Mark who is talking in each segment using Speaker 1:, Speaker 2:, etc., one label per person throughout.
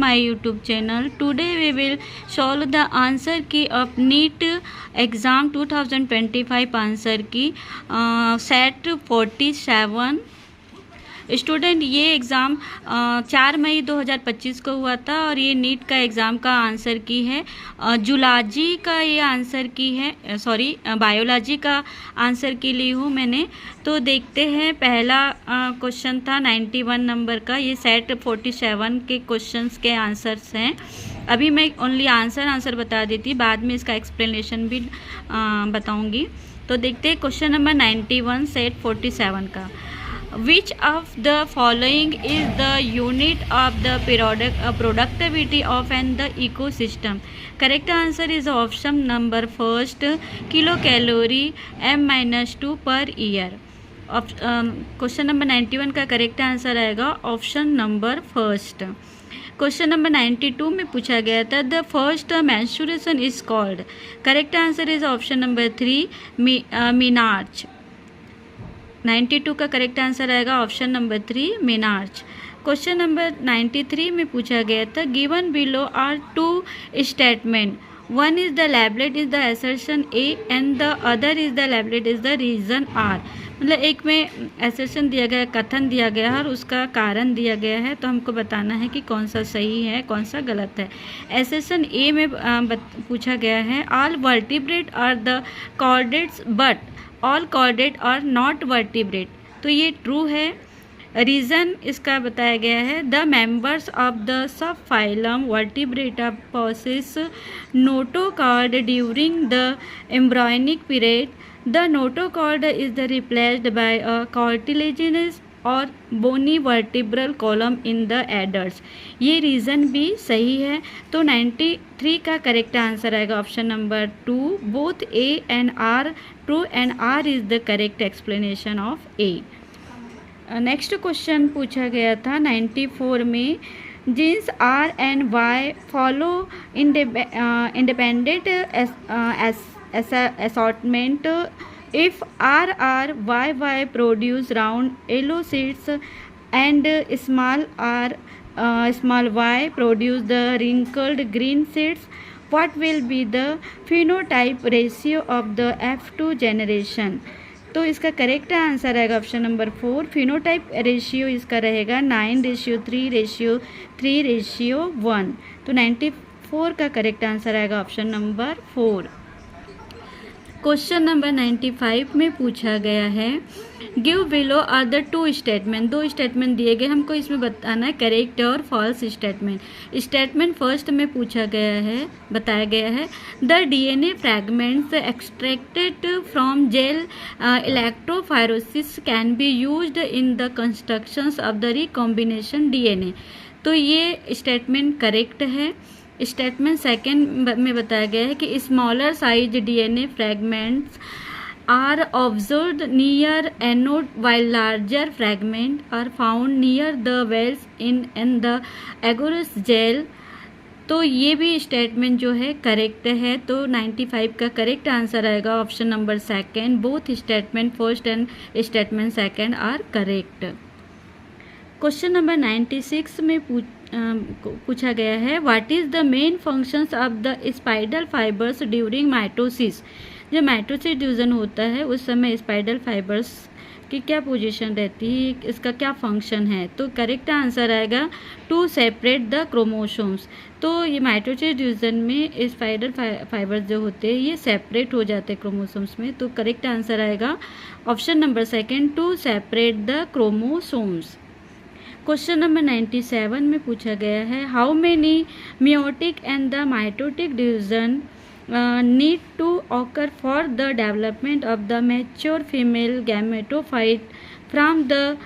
Speaker 1: my YouTube channel. Today we will solve the answer key of NEET exam 2025 answer की set 47 student. ये exam 4 मई 2025 को हुआ था और ये नीट का एग्ज़ाम का आंसर की है। जूलॉजी का ये आंसर की है, बायोलॉजी का आंसर की ली हूँ मैंने। तो देखते हैं, पहला क्वेश्चन था 91 नंबर का। ये सेट 47 के क्वेश्चंस के आंसर्स हैं। अभी मैं ओनली आंसर बता देती, बाद में इसका एक्सप्लेनेशन भी बताऊँगी। तो देखते हैं क्वेश्चन नंबर 91 सेट 47 का। Which of the following is the unit of the productivity of the ecosystem? Correct answer is option number first, kilocalorie m-2 per year. Question number 91 का करेक्ट आंसर आएगा option number first. Question number 92 में पूछा गया था the first menstruation is called. Correct answer is option number 3, menarche. 92 का correct answer आएगा option number 3, menarche. Question number 93 में पूछा गया था given below are two statement, one is the labelled is the assertion A and the other is the labelled is the reason R. मतलब एक में assertion दिया गया, कथन दिया गया है और उसका कारण दिया गया है, तो हमको बताना है कि कौन सा सही है कौन सा गलत है। असर्शन ए में पूछा गया है all vertebrate are the chordates but all chordate are not vertebrate, तो ये ट्रू है। रीज़न इसका बताया गया है the members of the sub phylum Vertebrata possess notochord during the embryonic period, the notochord is the replaced by a cartilaginous और bony vertebral column in the adults. ये reason भी सही है। तो 93 का करेक्ट आंसर आएगा option number 2, both A and R true and R is the correct explanation of A. Next question पूछा गया था 94 में genes R and Y follow independent assortment if RRYY produce round yellow seeds and small y produce the wrinkled green seeds, what will be the phenotype ratio of the F2 generation? तो इसका correct answer आएगा option number 4, phenotype ratio इसका रहेगा 9:3:3:1। तो 94 का correct answer आएगा option number 4। Question number 95 में पूछा गया है give below are the two statement. 2 statement दिए गए, हमको इसमें बताना है करेक्ट और फॉल्स स्टेटमेंट। स्टेटमेंट फर्स्ट में पूछा गया है, बताया गया है the DNA fragments extracted from gel electrophoresis can be used in the constructions of the recombination DNA. तो ये स्टेटमेंट करेक्ट है। स्टेटमेंट सेकेंड में बताया गया है कि smaller size DNA fragments are observed near anode while larger fragment are found near the wells in the agarose gel. तो ये भी स्टेटमेंट जो है करेक्ट है। तो 95 का करेक्ट आंसर आएगा option number second, both statement first and statement second are correct. Question number 96 में पूछा गया है what is the main functions of the spindle fibres during mitosis. जब माइटोसिस डिवीजन होता है उस समय स्पाइडल फाइबर्स की क्या पोजीशन रहती है, इसका क्या फंक्शन है। तो करेक्ट आंसर आएगा टू सेपरेट द क्रोमोसोम्स। तो ये माइटोसिस डिवीजन में स्पाइडल फाइबर्स जो होते हैं ये सेपरेट हो जाते हैं क्रोमोसोम्स में। तो करेक्ट आंसर आएगा option number second, to separate the chromosomes. Question number 97 में पूछा गया है how many meiotic and the mitotic division need to occur for the development of the mature female gametophyte from the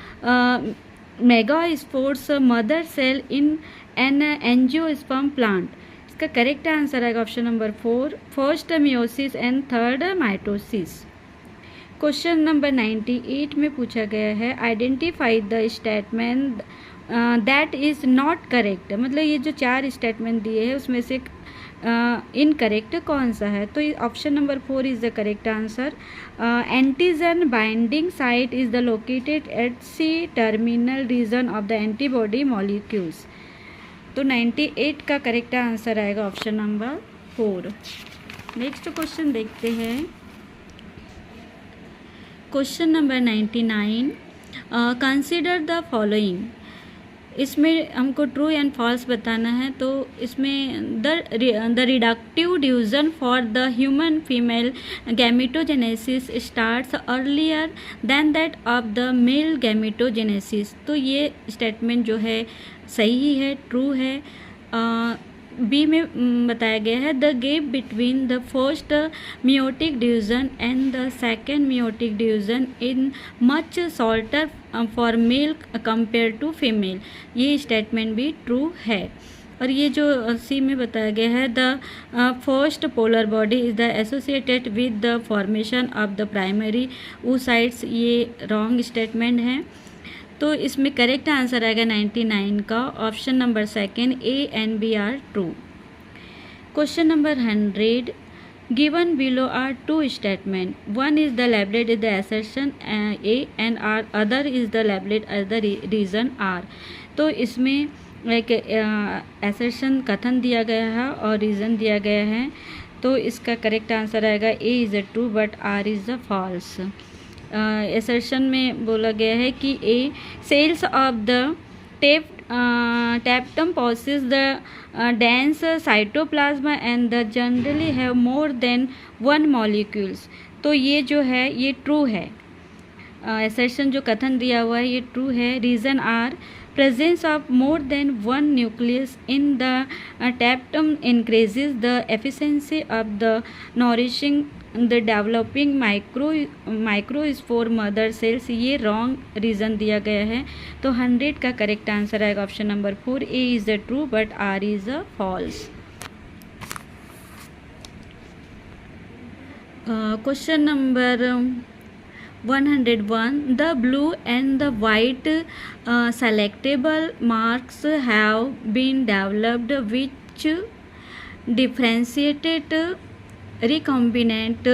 Speaker 1: megaspores mother cell in an angiosperm plant. इसका correct answer आएगा option number 4, first meiosis and third mitosis. Question number 98 में पूछा गया है identify the statement that is not correct. मतलब ये जो 4 statement दिए हैं उसमें से इनकरेक्ट कौन सा है। तो option number 4 is the correct answer. Antigen binding site is the located at C terminal region of the antibody molecules. तो 98 का करेक्ट आंसर आएगा ऑप्शन नंबर 4। नेक्स्ट क्वेश्चन देखते हैं। Question number 99, consider the following. इसमें हमको true and false बताना है। तो इसमें the reductive division for the human female gametogenesis starts earlier than that of the male gametogenesis. तो ये स्टेटमेंट जो है सही है, ट्रू है। बी में बताया गया है the gap between the first meiotic division and the second meiotic division in much shorter for male compare to female. ये स्टेटमेंट भी ट्रू है। और ये जो सी में बताया गया है the first polar body is the associated with the formation of the primary oocytes, ये रॉन्ग स्टेटमेंट है। तो इसमें करेक्ट आंसर आएगा 99 का option number second, A and B are true. Question number 100, given below are two statement, one is the labeled is the assertion A and R, other is the labeled as the reason R. तो इसमें एक assertion कथन दिया गया है और reason दिया गया है। तो इसका करेक्ट आंसर आएगा A is the true but R is the false. Assertion में बोला गया है कि A cells of the tapetum possess the dense cytoplasm and the generally have more than one molecules. तो ये जो है ये ट्रू है। एसर्शन जो कथन दिया हुआ है ये ट्रू है। Reason R presence of more than one nucleus in the tapetum increases the efficiency of the nourishing the developing microspore mother cells। ये रॉन्ग रीज़न दिया गया है। तो 100 का करेक्ट आंसर आएगा option number 4, A is the true but R is the false. Question number 101, the blue and the white selectable marks have been developed which differentiated recombinant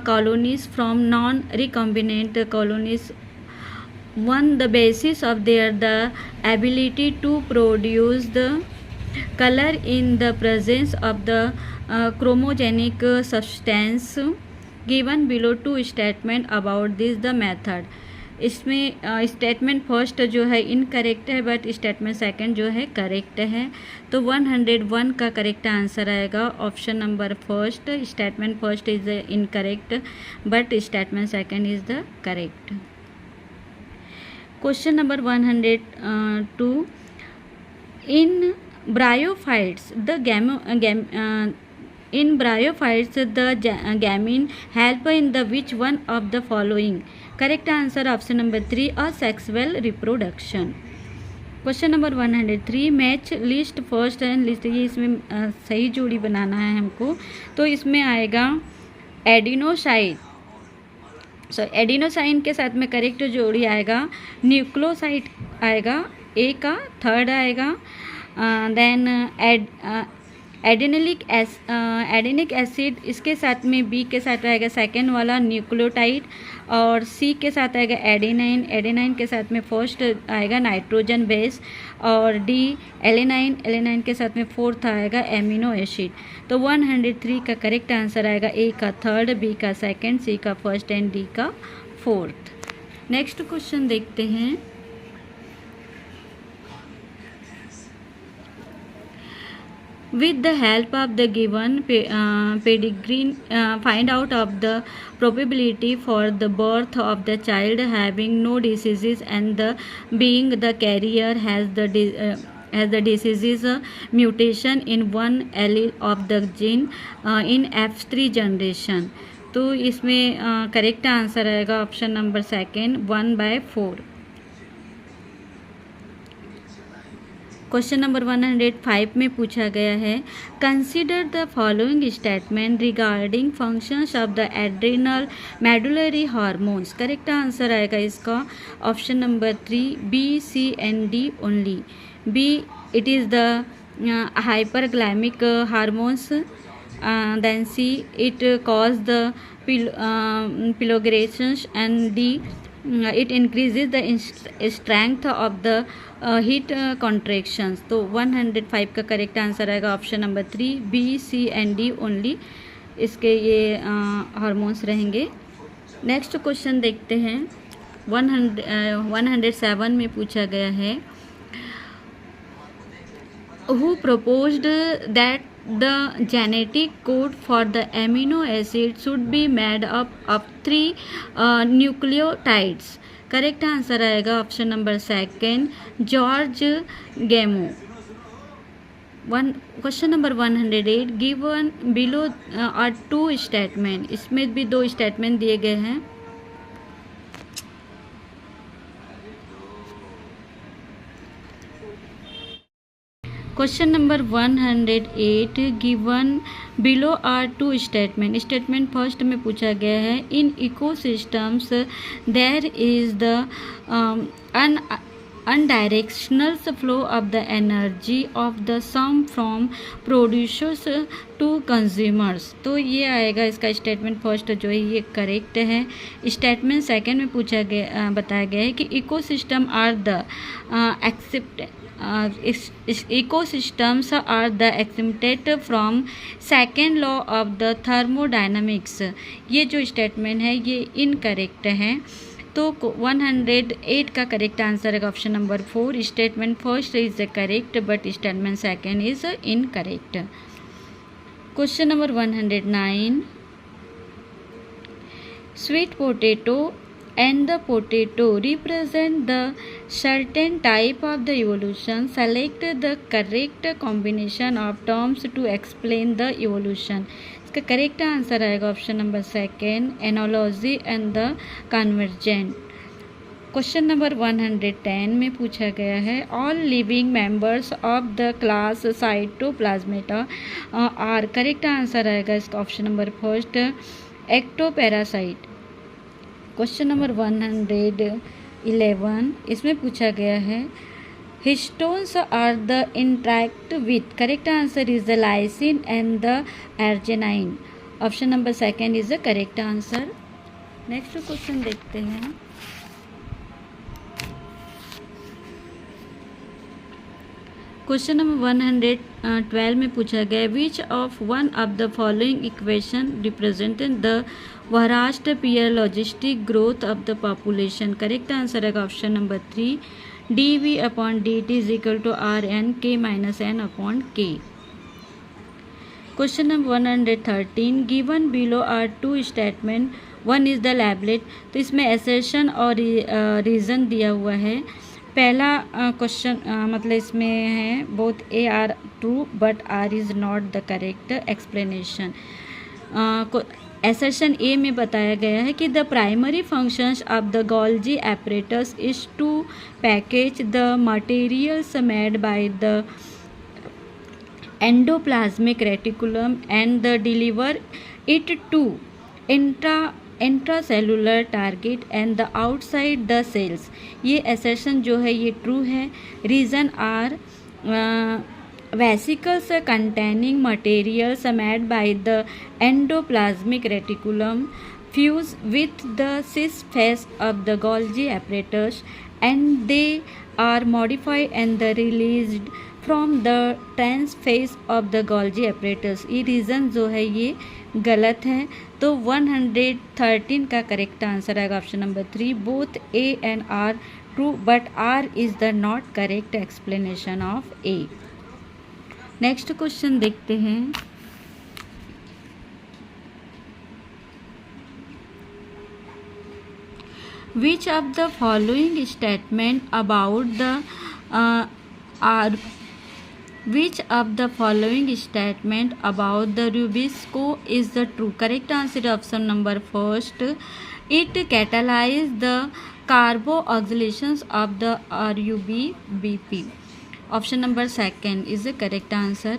Speaker 1: colonies from non-recombinant colonies. One, the basis of their the ability to produce the color in the presence of the chromogenic substance। Given below two statement about this the method. इसमें statement first जो है incorrect है but statement second जो है correct है। तो 101 का correct answer आएगा option number first. Statement first is the incorrect but statement second is the correct. Question number 102, in bryophytes the In bryophytes, the gamete help in the which one of the following? Correct answer option number 3, asexual reproduction। Question number 103, match list first and list. ये इसमें सही जोड़ी बनाना है हमको। तो इसमें आएगा एडिनोसाइट। Adenosine के साथ में करेक्ट जोड़ी आएगा न्यूक्लियोसाइड आएगा, ए का थर्ड आएगा। देन एडेनिक एसिड, इसके साथ में बी के साथ आएगा सेकेंड वाला न्यूक्लियोटाइड, और सी के साथ आएगा एडेनाइन। एडेनाइन के साथ में फर्स्ट आएगा नाइट्रोजन बेस, और डी एलेनाइन के साथ में फोर्थ आएगा एमिनो एसिड। तो 103 का करेक्ट आंसर आएगा ए का थर्ड, बी का सेकेंड, सी का फर्स्ट एंड डी का फोर्थ। नेक्स्ट क्वेश्चन देखते हैं। With the help of the given pedigree, find out of the probability for the birth of the child having no diseases and the being the carrier has the diseases mutation in one allele of the gene in F3 generation। तो इसमें correct answer आएगा option number second, 1/4। Question number 105 में पूछा गया है, consider the following statement regarding functions of the adrenal medullary hormones. Correct answer आएगा इसका option number 3, B C and D only. B, it is the hyperglycaemic hormones. then C, it cause the pilogrations, and D, it increases the strength of the heart contractions. तो 105 का correct answer आएगा option number 3, B, C and D only इसके ये hormones रहेंगे। Next question देखते हैं। 107 में पूछा गया है, who proposed that the genetic code for the amino acid should be made up of 3 nucleotides। Correct answer आएगा option number 2, George Gamow. Question number 108, given below are 2 statement. इसमें भी 2 स्टेटमेंट दिए गए हैं। Question number 108, given below are 2 statement. Statement first में पूछा गया है, in ecosystems there is the unidirectional flow of the energy of the sum from producers to consumers. तो ये आएगा इसका स्टेटमेंट फर्स्ट जो है ये करेक्ट है। स्टेटमेंट सेकंड में पूछा गया बताया गया है कि ecosystem are the ecosystems are the exempted from second law of the thermodynamics। ये जो स्टेटमेंट है ये इनकरेक्ट है। तो 108 का करेक्ट आंसर है option number 4, statement first is correct but statement second is incorrect. Question number 109, sweet potato and the potato represent the certain type of the evolution। Select the correct combination of terms to explain the evolution। इसका correct answer आएगा option number 2, analogy and the convergent. Question number 110 में पूछा गया है, all living members of the class Cyclostomata are. Correct answer आएगा इसका option number first, ectoparasite. Question number 111 इसमें पूछा गया है, histones are the interact with. Correct answer is the lysine and the arginine. Option number 2 is the correct answer. Next question देखते हैं। Question number 112 में पूछा गया, which of one of the following equation represented the Verhulst Pearl logistic growth of the population. Correct answer है option number 3, dV/dt is equal to Rn(k-n)/k। Question number 113, given below are 2 statement, one is the labelled. तो इसमें assertion और reason दिया हुआ है। पहला question मतलब इसमें है both A R true but R is not the correct explanation. Assertion A में बताया गया है कि the primary functions of the Golgi apparatus is to package the materials made by the endoplasmic reticulum and the deliver it to intracellular target and the outside the cells. ये assertion जो है ये true है। Reason are vesicles containing materials made by the endoplasmic reticulum fuse with the cis face of the Golgi apparatus and they are modified and released from the trans face of the Golgi apparatus। ये reason जो है ये गलत है। तो 113 का correct answer आएगा option number 3, both A and R true but R is the not correct explanation of A. Next question देखते हैं। Which of the following statement about the which of the following statement about the Rubisco is the true? Correct answer option number first, it catalyzes the carboxylations of the RUBP। option number second is the correct answer।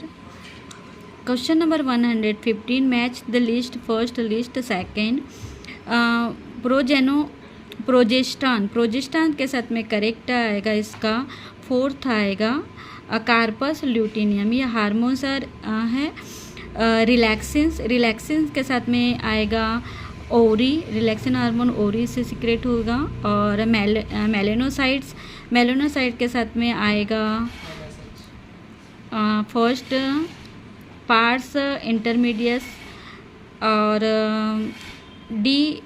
Speaker 1: question number 115, match the list first, list second। प्रोजेस्टान के साथ में correct आएगा इसका fourth आएगा corpus ल्यूटिनियम। ये hormones है। रिलैक्सिन्स के साथ में आएगा ओरी, रिलैक्सन हार्मोन ओरी से सिक्रेट होगा। और मेलेनोसाइट्स, मेलेनोसाइट के साथ में आएगा फर्स्ट पार्स इंटरमीडियस, और डी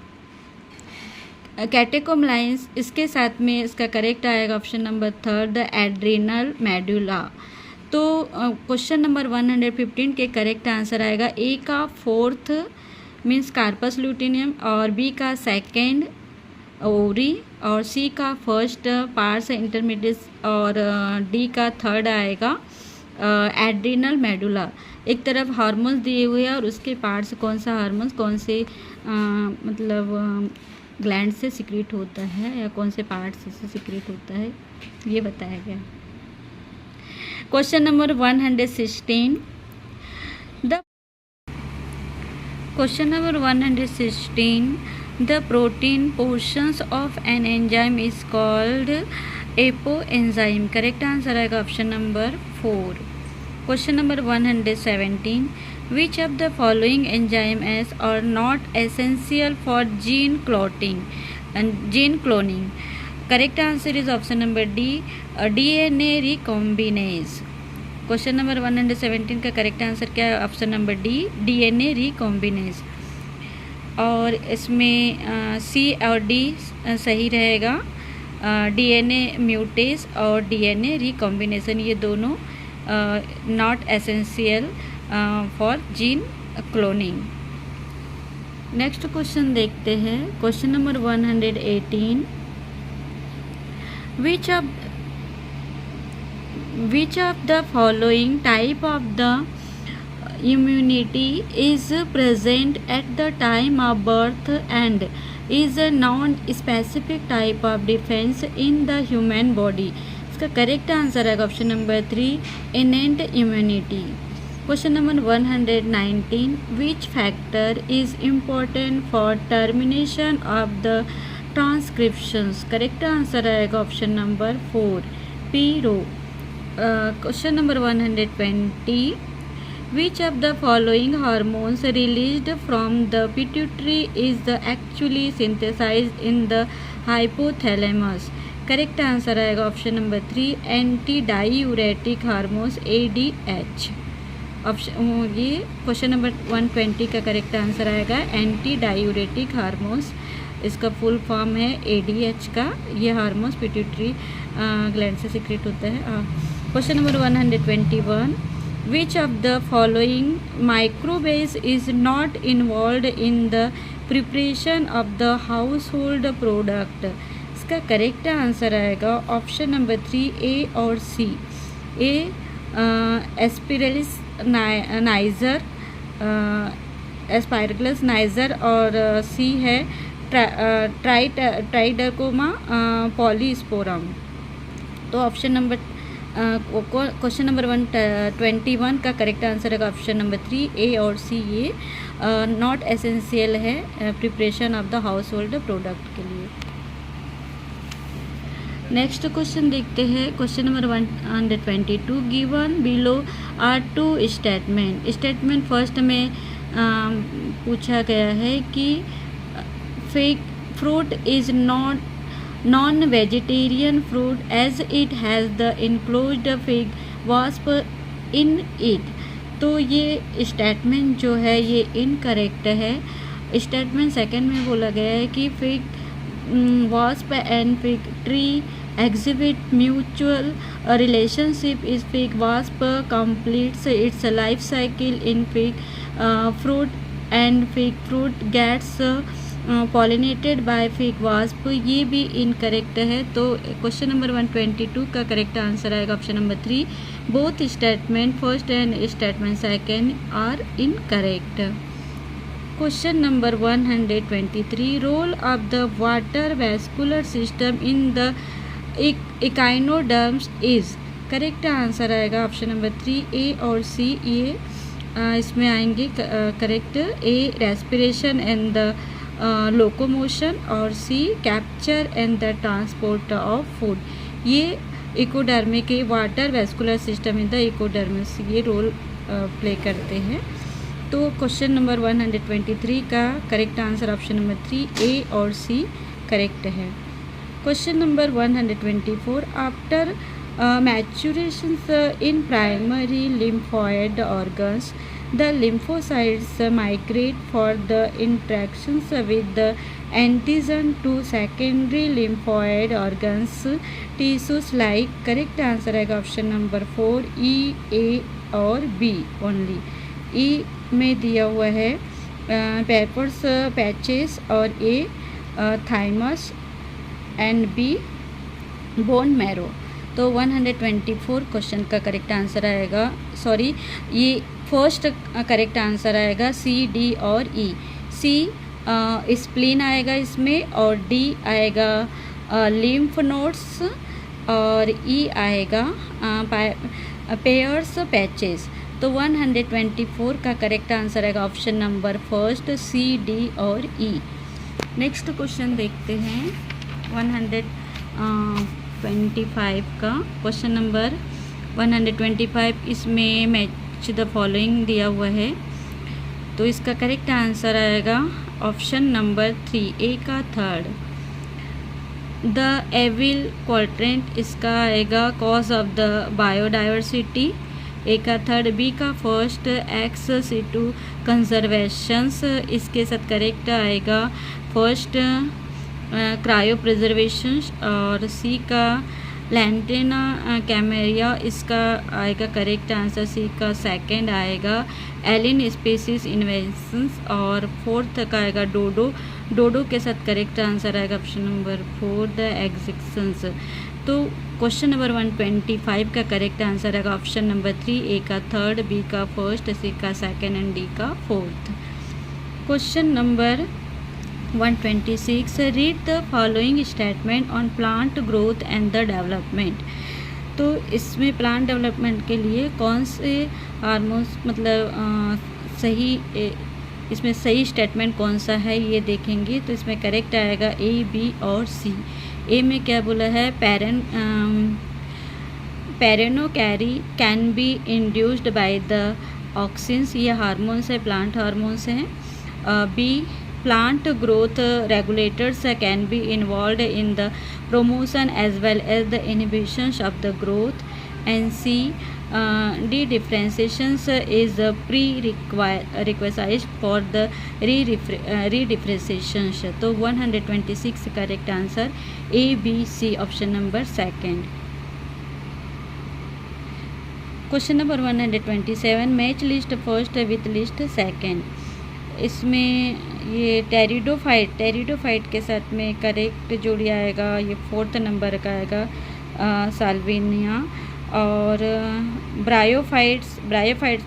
Speaker 1: कैटेकोमलाइंस, इसके साथ में इसका करेक्ट आएगा option number third adrenal medulla. तो क्वेश्चन नंबर 115 के करेक्ट आंसर आएगा ए का फोर्थ मीन्स कार्पस ल्यूटेनियम, और बी का सेकेंड ओरी, और सी का फर्स्ट पार्स इंटरमीडियस, और डी का थर्ड आएगा एड्रिनल मेडुला। एक तरफ हार्मोन्स दिए हुए हैं और उसके पार्ट्स कौन सा हार्मोन्स कौन से मतलब ग्लैंड से सिक्रेट होता है या कौन से पार्ट्स से सिक्रेट होता है ये बताया गया। Question number 116 the question number 116 the protein portions of an enzyme is called apoenzyme. Correct answer आएगा option number 4। Question number 117 which of the following enzymes are not essential for gene cloning. Correct answer is option number D DNA recombinase. Question number 117 का correct answer क्या है? Option number D DNA recombinase. और इसमें सी और D सही रहेगा। DNA म्यूटेज और DNA recombination ये दोनों not essential for gene cloning. Next question देखते हैं। Question number 118 which of the following type of the immunity is present at the time of birth and is a non-specific type of defense in the human body? इसका correct answer है option number 3 innate immunity। Question number 119 which factor is important for termination of the transcriptions? Correct answer आएगा option number 4 PRO। Question number 120 which of the following hormones released from the pituitary is actually synthesized in the hypothalamus? करेक्ट answer आएगा option number 3 anti diuretic hormones ADH। Option ये question number 120 का correct answer आएगा anti diuretic hormones. इसका full form है ADH का। ये hormones pituitary gland से सिक्रेट होता है। Question number 121 which of the following microbes is not involve in the preparation of the household product? इसका करेक्ट आंसर आएगा ऑप्शन नंबर 3 A और C। ए एस्पिरलिस niger, Aspergillus niger, और C है Trichoderma polysporum. तो option number question number 121 का correct answer है option number 3 A और C। ये नॉट एसेंशियल है preparation of the household product के लिए। नेक्स्ट क्वेश्चन देखते हैं। Question number 122 given below are two statement. Statement first में पूछा गया है कि fig fruit is non vegetarian fruit as it has the enclosed fig wasp in it. तो ये स्टेटमेंट जो है ये इनकरेक्ट है। स्टेटमेंट सेकंड में बोला गया है कि fig wasp and fig tree exhibit mutual relationship is fig wasp completes its life cycle in fig fruit and fig fruit gets pollinated by fig wasp। ये भी इनकरेक्ट है। तो क्वेश्चन नंबर 122 का करेक्ट आंसर आएगा option number 3 both statement first and statement second are incorrect. Question number 123 role of the water vascular system in the echinoderms is. Correct answer आएगा option number 3 A और C। ये इसमें आएंगे correct A respiration and the locomotion और C capture and the transport of food. ये इकोडर्मी के water vascular system in the echinoderms ये रोल प्ले करते हैं। तो क्वेश्चन नंबर 123 का करेक्ट आंसर ऑप्शन नंबर 3 ए और सी करेक्ट है। Question number 124 after maturation in primary lymphoid organs the lymphocytes migrate for the interactions with the antigen to secondary lymphoid organs tissues like correct answer है option number 4 ई ए और B only. ई में दिया हुआ है Peyer's patches और A thymus and B bone marrow. तो 124 question का correct answer आएगा, सॉरी ये फर्स्ट करेक्ट आंसर आएगा सी डी और ई। सी स्प्लीन आएगा इसमें और डी आएगा लिम्फ नोड्स और ई आएगा पेयर्स पैचेस। तो 124 का करेक्ट आंसर आएगा option number first C D और ई। नेक्स्ट क्वेश्चन देखते हैं 125 का। क्वेश्चन नंबर 125 इसमें मैच द फॉलोइंग दिया हुआ है, तो इसका करेक्ट आंसर आएगा ऑप्शन नंबर 3 ए का थर्ड। द एविल क्वाड्रेंट इसका आएगा कॉज ऑफ द बायोडाइवर्सिटी, ए का थर्ड। बी का फर्स्ट एक्स C2 कंजर्वेशंस, इसके साथ करेक्ट आएगा फर्स्ट क्रायो प्रिजर्वेशन। और सी का लैंटेना कैमेरिया, इसका आएगा करेक्ट आंसर सी का सेकंड आएगा एलिन स्पीसीज इन्वेंशंस। और फोर्थ का आएगा डोडो, डोडो के साथ करेक्ट आंसर आएगा ऑप्शन नंबर 4 द एग्जिस्टेंस। तो क्वेश्चन नंबर 125 का करेक्ट आंसर आएगा ऑप्शन नंबर 3 ए का थर्ड, बी का फर्स्ट, सी का सेकंड एंड डी का fourth. Question number 126 read the following statement on plant growth and the development. तो इसमें प्लांट डेवलपमेंट के लिए कौन से हार्मोन्स मतलब सही इसमें सही स्टेटमेंट कौन सा है ये देखेंगे। तो इसमें करेक्ट आएगा ए बी और सी। ए में क्या बोला है parthenocarpy can be induced by the auxins, ये हार्मोन्स है प्लांट हार्मोन्स हैं। B plant growth regulators can be involved in the promotion as well as the inhibition of the growth. And C de-differentiation is a prerequisite for the redifferentiation। तो 126 correct answer A B C option number second. Question number 127 match list first with list second. इसमें ये pteridophyte के साथ में correct जोड़ी आएगा ये fourth number का आएगा साल्विनिया। और ब्रायोफाइट्स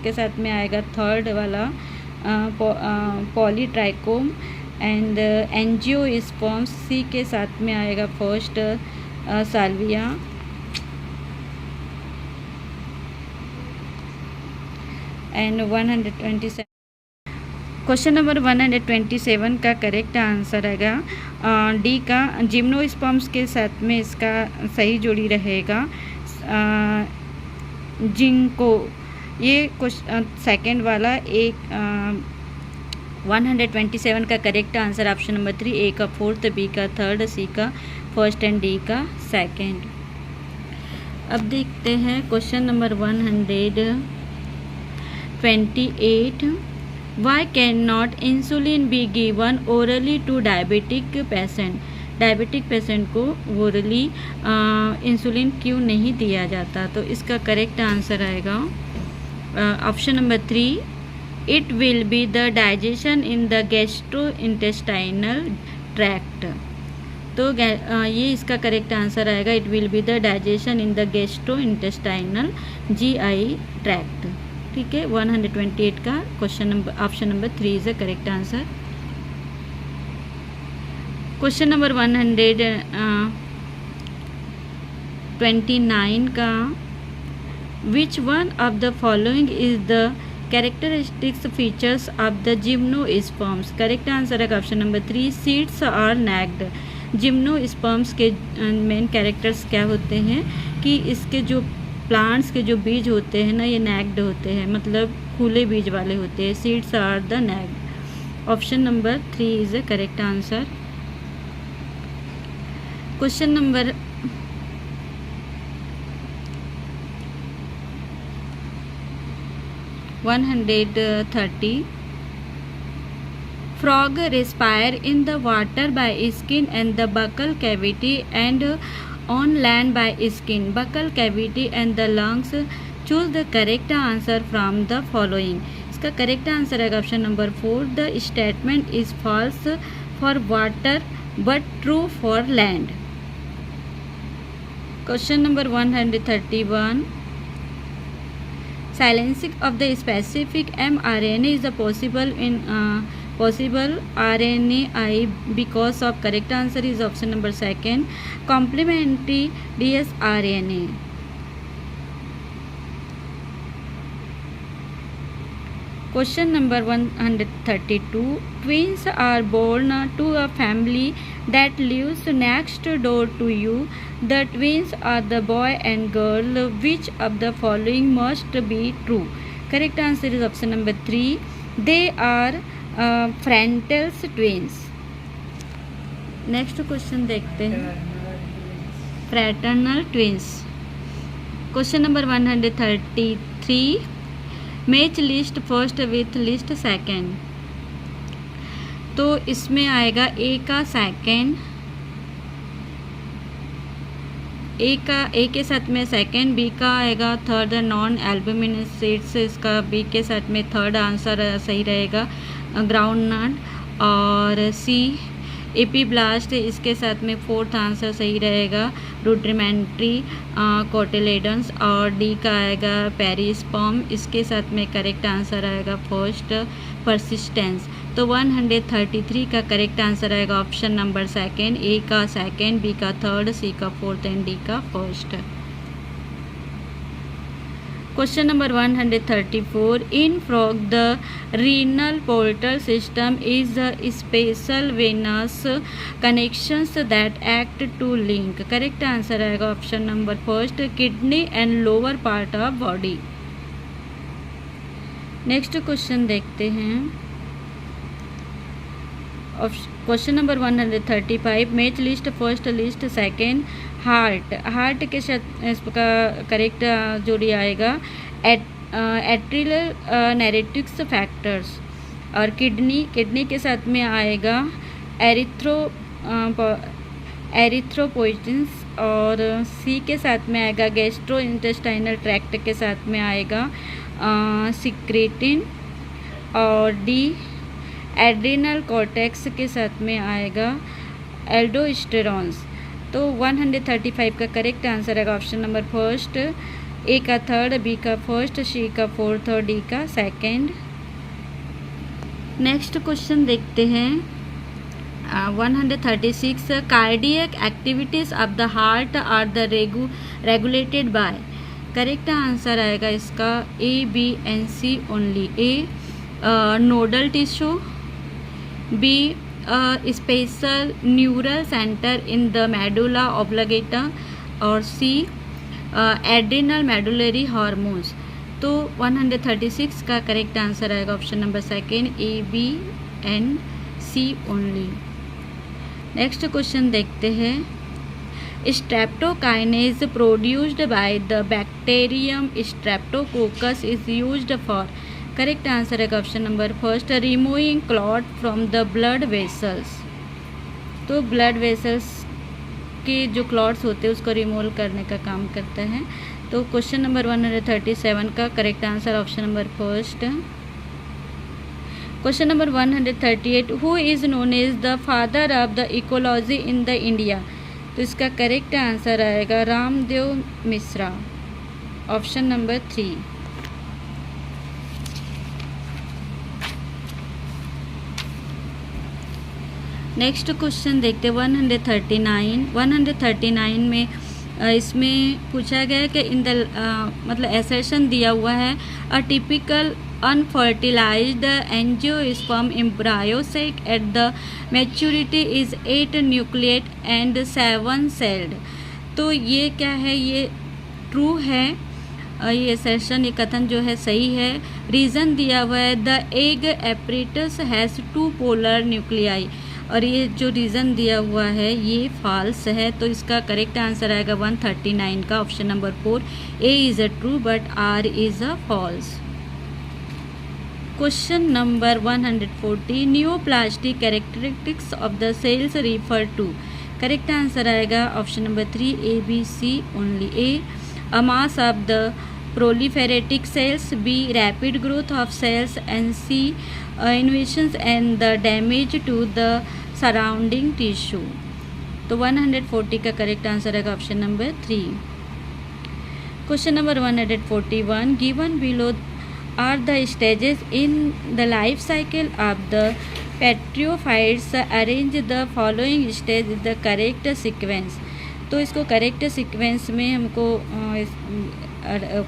Speaker 1: के साथ में आएगा थर्ड वाला पॉलीट्राइकोम। एंड एंजियोस्पर्म्स सी के साथ में आएगा first Salvia. And 127 question number 127 का करेक्ट आंसर आएगा डी का जिम्नोस्पर्म्स के साथ में इसका सही जोड़ी रहेगा जिंको। ये सेकंड वाला एक 127 का करेक्ट आंसर ऑप्शन नंबर 3 ए का फोर्थ, बी का थर्ड, सी का फर्स्ट एंड डी का सेकंड। अब देखते हैं question number 128 Why cannot insulin be given orally to diabetic patient? Diabetic patient को ओरली इंसुलिन क्यों नहीं दिया जाता? तो इसका करेक्ट आंसर आएगा option number 3 it will be the digestion in the gastrointestinal tract. तो ये इसका करेक्ट आंसर आएगा it will be the digestion in the gastrointestinal GI tract. ठीक है 128 का question number option number 3 is the correct answer. Question number 129 का which one of the following is the characteristics features of the gymnosperms. Correct answer है option number 3 seeds are naked. Gymnosperms के main characters क्या होते हैं कि इसके जो plants के जो बीज होते हैं ना, ये नेक्ड होते हैं, मतलब खुले बीज वाले होते हैं. Seeds are the naked. Option number 3 is the correct answer. Question number 130. Frog respire in the water by skin and the buccal cavity, and on land by skin, buccal cavity and the lungs. Choose the correct answer from the following. इसका correct answer है option number 4. The statement is false for water but true for land. Question number 131. Silencing of the specific mRNA is possible in possible RNAi because of. Correct answer is option number 2. Complementary dsRNA. Question number 132. Twins are born to a family that lives next door to you. The twins are the boy and girl. Which of the following must be true? Correct answer is option number 3. They are fraternal twins. Next question देखते हैं. Fraternal twins. Question number 133. Match list first with list second. तो इसमें आएगा ए का second, ए के साथ में second, B का आएगा थर्ड नॉन एल्बुमिनस सीड्स, इसका बी के साथ में थर्ड आंसर सही रहेगा ग्राउंड नट, और सी एपीब्लास्ट इसके साथ में फोर्थ आंसर सही रहेगा रुडिमेंट्री कोटिलेडन्स, और डी का आएगा पेरिस्पर्म, इसके साथ में करेक्ट आंसर आएगा फर्स्ट परसिस्टेंस. तो 133 का करेक्ट आंसर आएगा ऑप्शन नंबर 2. ए का सेकेंड, बी का थर्ड, सी का फोर्थ एंड डी का first. Question number 134. In frog, the renal portal system is the special venous connections that act to link. Correct answer आएगा option number 1. Kidney and lower part of body. Next question देखते हैं. Question number 135. Match list first list second. Heart के साथ इसका correct जोड़ी आएगा atrial narratives factors, और kidney के साथ में आएगा एरिथ्रोपोइटिन्स, और सी के साथ में आएगा गैस्ट्रो इंटेस्टाइनल ट्रैक्ट के साथ में आएगा सिक्रेटिन, और डी एड्रिनल कॉर्टेक्स के साथ में आएगा एल्डोस्टेरॉन्स. तो 135 का करेक्ट आंसर है ऑप्शन नंबर 1. ए का थर्ड, बी का फर्स्ट, सी का फोर्थ और डी का सेकेंड. नेक्स्ट क्वेश्चन देखते हैं. 136. Cardiac activities of the heart are the regulated by. Correct answer आएगा इसका A, B and C only. A nodal tissue, B special neural centre in the medulla oblongata, और C adrenal medullary hormones. तो 136 का correct answer आएगा option number 2. A, B and C only. Next question देखते हैं. Streptokinase produced by the bacterium streptococcus is used for. Correct answer है option number 1. Removing clot from the blood vessels. तो blood vessels के जो clots होते हैं उसको remove करने का काम करता है. तो क्वेश्चन नंबर 137 का correct answer option number 1. Question number 138. Who is known as the father of the ecology in the India. तो इसका करेक्ट आंसर आएगा Ramdeo Mishra, option number 3. Next question देखते हैं 139. 139 में इसमें पूछा गया है कि इन द मतलब एसेशन दिया हुआ है a typical unfertilised angiosperm embryo sac at the maturity is 8 nucleate and 7 celled. तो ये क्या है, ये ट्रू है ये सेशन, ये कथन जो है सही है। रीज़न दिया हुआ है the egg apparatus has 2 polar nuclei, और ये जो रीज़न दिया हुआ है ये फॉल्स है। तो इसका करेक्ट आंसर आएगा 139 का option number 4, A is a true but R is a false. Question number 140, neoplastic characteristics of the cells refer to. Correct answer आएगा option number 3, A B C only A. A mass of the proliferating cells, B rapid growth of cells, and C invasions and the damage to the surrounding tissue। तो 140 का correct answer है option number 3। Question number 141, given below are the stages in the life cycle of the pteridophytes, arrange the following stage is the correct sequence. तो इसको correct sequence में हमको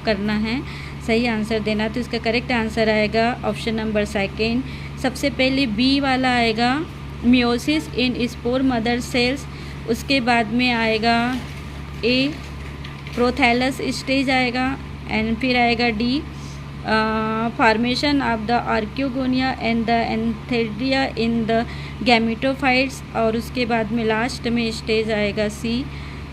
Speaker 1: करना है, सही आंसर देना। तो इसका करेक्ट आंसर आएगा ऑप्शन नंबर 2। सबसे पहले बी वाला आएगा meiosis in spore mother cells, उसके बाद में आएगा ए प्रोथैलस स्टेज आएगा, एंड फिर आएगा D formation of the archegonia and the antheridia in the gametophytes, और उसके बाद में लास्ट में स्टेज आएगा सी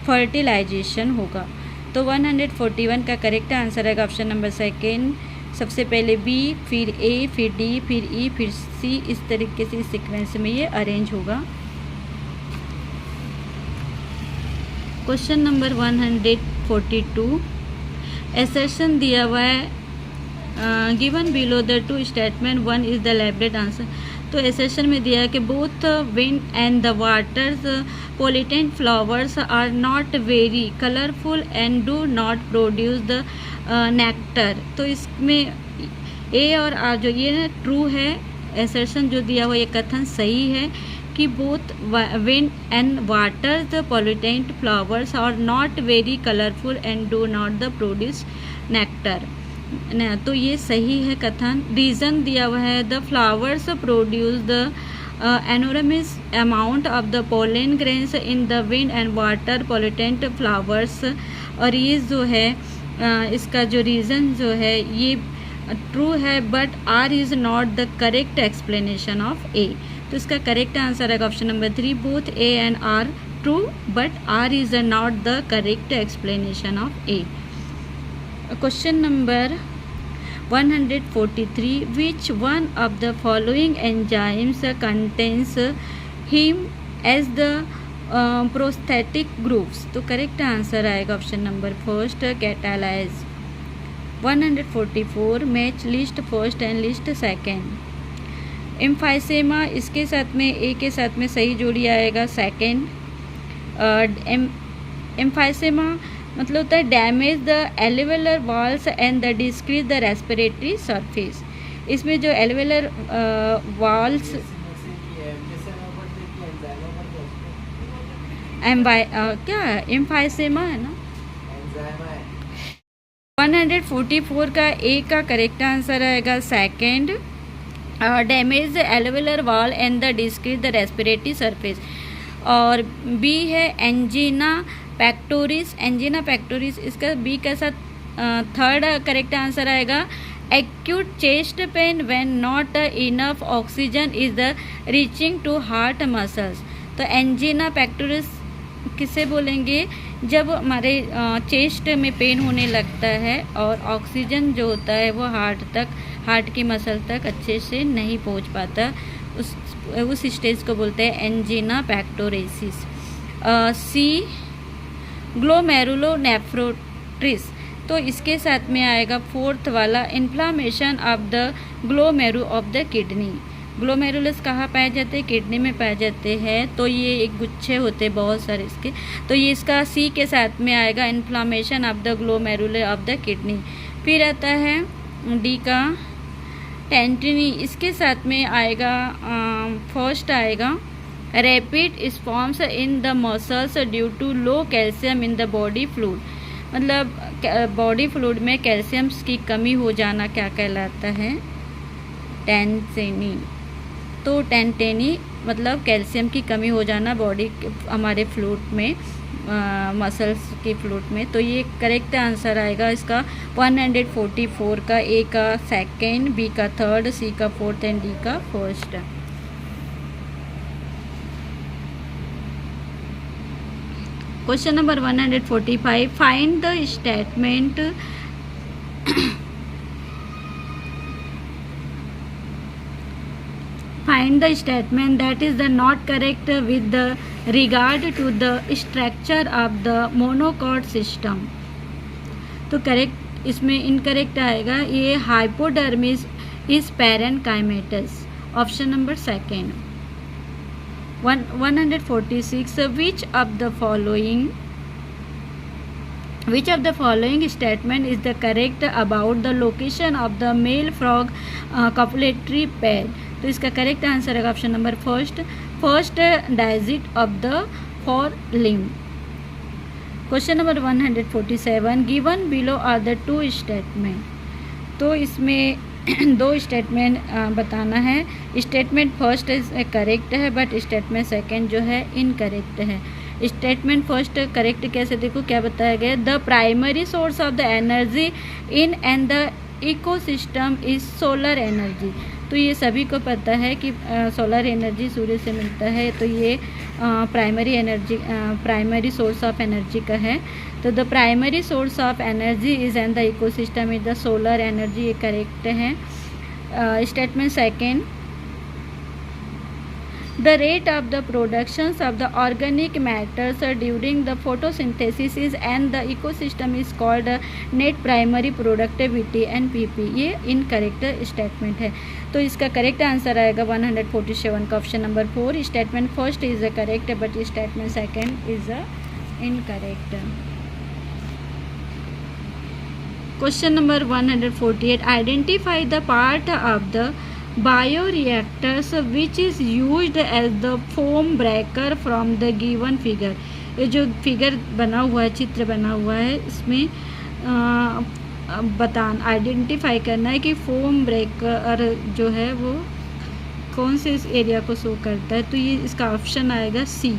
Speaker 1: फर्टिलाइजेशन होगा। तो 141 का करेक्ट आंसर है ऑप्शन नंबर 2। सबसे पहले बी, फिर ए, फिर डी, फिर ई, फिर सी, इस तरीके से सीक्वेंस में ये अरेंज होगा। क्वेश्चन नंबर 142, एसर्शन दिया हुआ है given below the 2 statement 1 is the elaborate answer. तो एसेशन में दिया है कि both wind and the waters pollinated flowers are not very colourful and do not produce the nectar. तो इसमें ए और आर जो ये ट्रू है, एसेशन जो दिया हुआ ये कथन सही है कि both wind and waters the pollinated flowers are not very colourful and do not the produce nectar ना। तो ये सही है कथन। रीज़न दिया हुआ है the flowers produce the enormous amount of the pollen grains in the wind and water pollinated flowers, और ये जो है इसका जो रीज़न जो है ये ट्रू है, but R is not the correct explanation of A. तो इसका करेक्ट आंसर है option number 3, both A and R true but R is not the correct explanation of A. Question number 143, which one of the following enzymes contains heme as the prosthetic groups? तो correct answer आएगा option number 1, catalyse. 144, match list first and list second. Emphysema, इसके साथ में ए के साथ में सही जोड़ी आएगा सेकेंड। एम्फाइसेमा मतलब होता है damage the alveolar walls and the decrease the respiratory surface. इसमें जो एल्वेलर वॉल्स क्या एम्फाइसेमा है ना। 144 का ए का करेक्ट आंसर आएगा second, damage the alveolar wall and the decrease the respiratory surface. और बी है एंजीना पैक्टोरिस, एंजीना पैक्टोरिस, इसका बी के साथ थर्ड करेक्ट आंसर आएगा acute chest pain when not enough oxygen is the reaching to heart muscles. तो angina pectoris किसे बोलेंगे, जब हमारे चेस्ट में पेन होने लगता है और ऑक्सीजन जो होता है वो हार्ट की मसल तक अच्छे से नहीं पहुंच पाता, उस स्टेज को बोलते हैं एंजीना पैक्टोरेसिस। सी ग्लोमेरुलोनेफ्रोटिस, तो इसके साथ में आएगा फोर्थ वाला inflammation of the glomeruli of the kidney. Glomerulus कहाँ पाए जाते हैं, किडनी में पाए जाते हैं। तो ये एक गुच्छे होते हैं बहुत सारे इसके, तो ये इसका सी के साथ में आएगा inflammation of the glomeruli of the kidney. फिर आता है डी का टेंटिनी, इसके साथ में आएगा फर्स्ट आएगा rapid spasms in the muscles due to low calcium in the body fluid, मतलब बॉडी फ्लूइड में कैल्शियम की कमी हो जाना क्या कहलाता है, टेंटेनी। तो टेंटेनी मतलब कैल्शियम की कमी हो जाना बॉडी हमारे फ्लूइड में, मसल्स की फ्लूइड में। तो ये करेक्ट आंसर आएगा इसका 144 का, ए का सेकेंड, बी का थर्ड, सी का फोर्थ एंड डी का first. Question number 145, find the statement find the statement that is the not correct with the regard to the structure of the monocot system। तो correct इसमें incorrect आएगा ये hypodermis is parenchymatous, option number second. 146, which of the following statement is the correct about the location of the male frog copulatory pad। तो इसका correct answer है option number first digit of the forelimb. Question number 147, given below are the two statement. तो इसमें दो statement बताना है। Statement first correct है but statement second जो है इनकरेक्ट है। स्टेटमेंट फर्स्ट करेक्ट कैसे, देखो क्या बताया गया, the primary source of the energy in and the ecosystem is solar energy. तो ये सभी को पता है कि सोलर एनर्जी सूर्य से मिलता है, तो ये प्राइमरी सोर्स ऑफ एनर्जी का है। तो the primary source of energy is and the ecosystem is the solar energy, ये करेक्ट है। Statement second, the rate of the productions of the organic matters during the photosynthesis is and the ecosystem is called net primary productivity NPP। ये incorrect statement है। तो इसका correct answer आएगा 147 का, option number 4। Statement first is correct but statement second is incorrect. Question number 148, identify the part of the bioreactors which is used as the foam breaker from the given figure। ये जो figure बना हुआ है, चित्र बना हुआ है, इसमें आइडेंटिफाई करना है कि फोम ब्रेकर जो है वो कौन से इस एरिया को शो करता है। तो ये इसका ऑप्शन आएगा सी,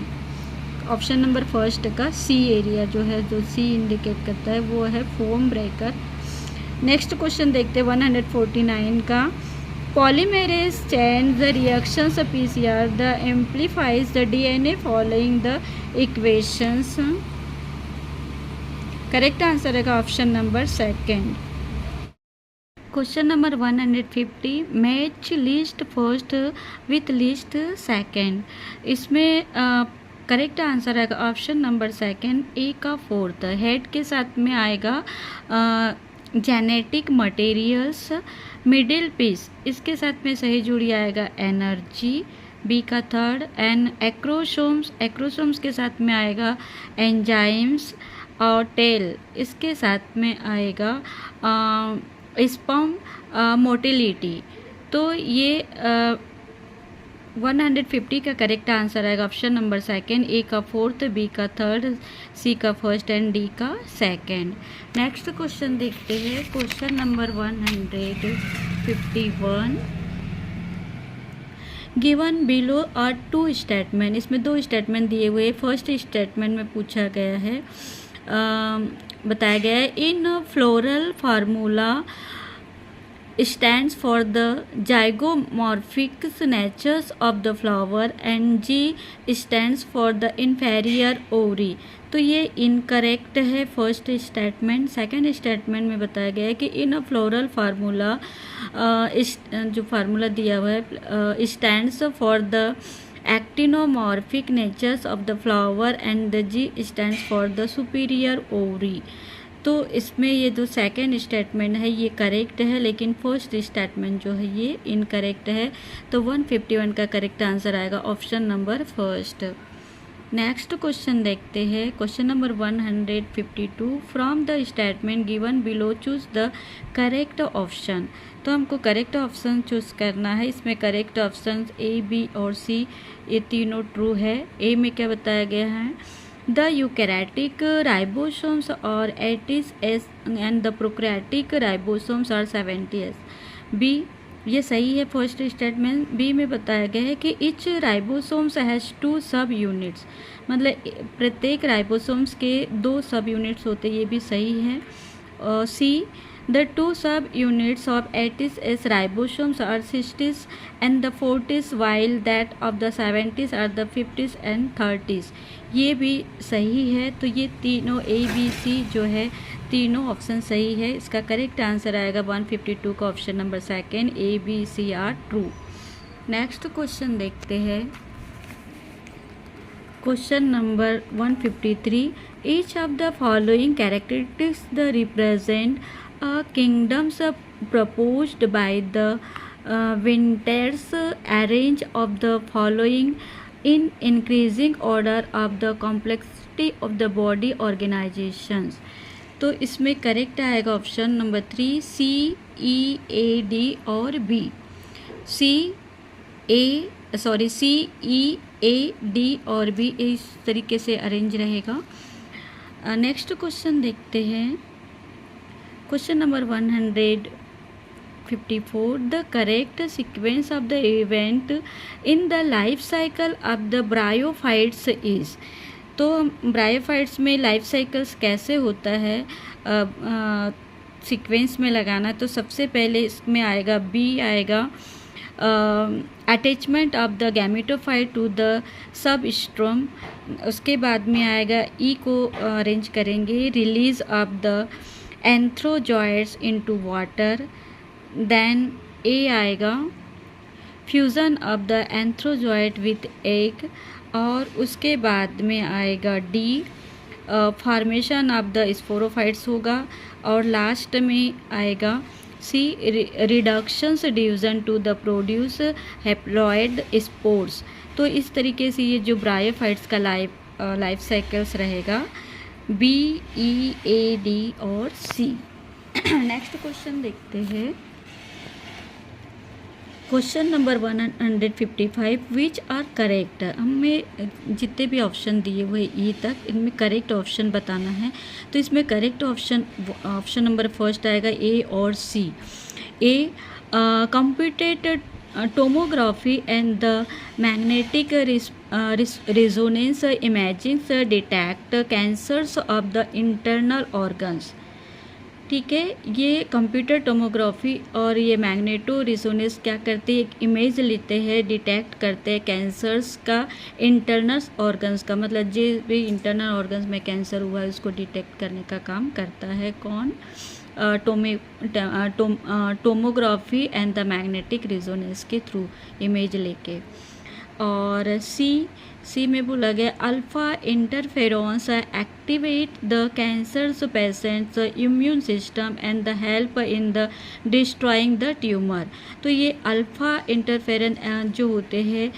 Speaker 1: ऑप्शन नंबर फर्स्ट का सी एरिया जो है, जो सी इंडिकेट करता है वो है फोम ब्रेकर। नेक्स्ट क्वेश्चन देखते हैं 149 का, polymerase change the reactions of PCR the amplifies the DNA following the equations। Correct answer है option number second. Question number 150, match list first with list second. इसमें correct answer है option number second, A का fourth. Head के साथ में आएगा genetic materials, middle piece, इसके साथ में सही जुड़ी आएगा एनर्जी, बी का थर्ड, एंड एक्रोसोम्स के साथ में आएगा एंजाइम्स, और टेल इसके साथ में आएगा स्पर्म मोटिलिटी। तो ये 150 का करेक्ट आंसर आएगा ऑप्शन नंबर सेकेंड, ए का फोर्थ, बी का थर्ड, सी का फर्स्ट एंड डी का सेकेंड। नेक्स्ट क्वेश्चन देखते हैं, question number 151, given below are two statement. इसमें दो स्टेटमेंट दिए हुए। फर्स्ट स्टेटमेंट में पूछा गया है, बताया गया है, in floral formula stands for the zygomorphic natures of the flower and G stands for the inferior ovary। तो ये इनकरेक्ट है फर्स्ट स्टेटमेंट। सेकंड स्टेटमेंट में बताया गया है कि इन फ्लोरल फार्मूला, जो फार्मूला दिया हुआ है, stands for the actinomorphic natures of the flower and the G stands for the superior ovary. तो इसमें ये जो सेकंड स्टेटमेंट है ये करेक्ट है, लेकिन फर्स्ट स्टेटमेंट जो है ये इनकरेक्ट है। तो 151 का करेक्ट आंसर आएगा option number first. Next question देखते हैं, question number 152, from the statement given below choose the correct option. तो हमको करेक्ट ऑप्शन चूज़ करना है। इसमें करेक्ट ऑप्शन ए, बी और सी ये तीनों ट्रू है। ए में क्या बताया गया है, द यूकैरियोटिक राइबोसोम्स और 80s and the prokaryotic ribosomes are 70s। B, ये सही है। फर्स्ट स्टेटमेंट बी में बताया गया है कि ईच राइबोसोम्स हैज़ 2 सब यूनिट्स, मतलब प्रत्येक राइबोसोम्स के 2 सब यूनिट्स होते हैं, ये भी सही है। सी द 2 सब units of 80s as ribosomes are 60s and the 40s while that of the 70s are the 50s and 30s, ये भी सही है। तो ये तीनों ए बी सी जो है तीनों ऑप्शन सही है। इसका करेक्ट आंसर आएगा 152 का option number second, A B C are true. Next question देखते हैं, question number 153, each of the following characteristics the represent kingdoms proposed by the Winters arrange of the following in increasing order of the complexity of the body organizations। तो इसमें correct आएगा option number 3 C E A D और B. C E A D और B इस तरीके से arrange रहेगा। Next question देखते हैं, question number 154, the correct sequence of the event in the life cycle of the bryophytes is. तो bryophytes में लाइफ साइकिल्स कैसे होता है सीक्वेंस में लगाना, तो सबसे पहले इसमें आएगा बी आएगा attachment of the gametophyte to the substratum, उसके बाद में आएगा ई को अरेंज करेंगे release of the antherozoids into water, then A आएगा fusion of the antherozoid with egg, और उसके बाद में आएगा D formation of the sporophytes होगा, और लास्ट में आएगा C reductions division to the produce haploid spores. तो इस तरीके से ये जो ब्रायोफाइट्स का लाइफ साइकिल्स रहेगा बी ई ए डी और सी। नेक्स्ट क्वेश्चन देखते हैं, question number 155, which are correct. हमें जितने भी ऑप्शन दिए हुए ई तक इनमें करेक्ट ऑप्शन बताना है। तो इसमें करेक्ट ऑप्शन नंबर फर्स्ट आएगा ए और सी। ए computed tomography and the magnetic resonance imaging detect cancers of the internal organs। ठीक है, ये कंप्यूटर टोमोग्राफी और ये मैग्नेटो रिजोनेंस क्या करते हैं, एक इमेज लेते हैं, डिटेक्ट करते हैं कैंसर्स का इंटरनल ऑर्गन्स का, मतलब जो भी इंटरनल ऑर्गन्स में कैंसर हुआ है उसको डिटेक्ट करने का काम करता है कौन, tomography and the magnetic resonance के थ्रू इमेज लेके। और सी में बोला गया alpha interferons activate the cancer patients immune system and the help in the destroying the tumour. तो ये अल्फ़ा इंटरफेरेंस जो होते हैं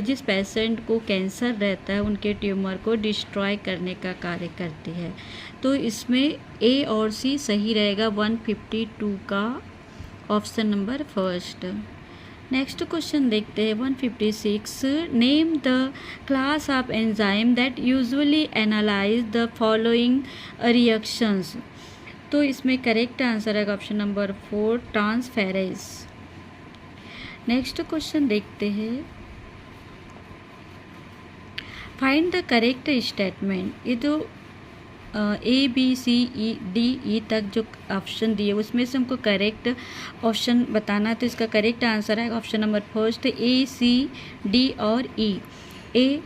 Speaker 1: जिस पेशेंट को कैंसर रहता है उनके ट्यूमर को डिस्ट्रॉय करने का कार्य करती है। तो इसमें ए और सी सही रहेगा 152 का option number first. Next question देखते हैं 156, name the class of enzyme that usually analyse the following reactions. तो इसमें करेक्ट आंसर है option number 4 transferase. Next question देखते हैं, फाइंड द करेक्ट स्टेटमेंट। ये तो ए B C E D E तक जो ऑप्शन दिए उसमें से हमको करेक्ट ऑप्शन बताना, तो इसका करेक्ट आंसर है option number first A C D और E. A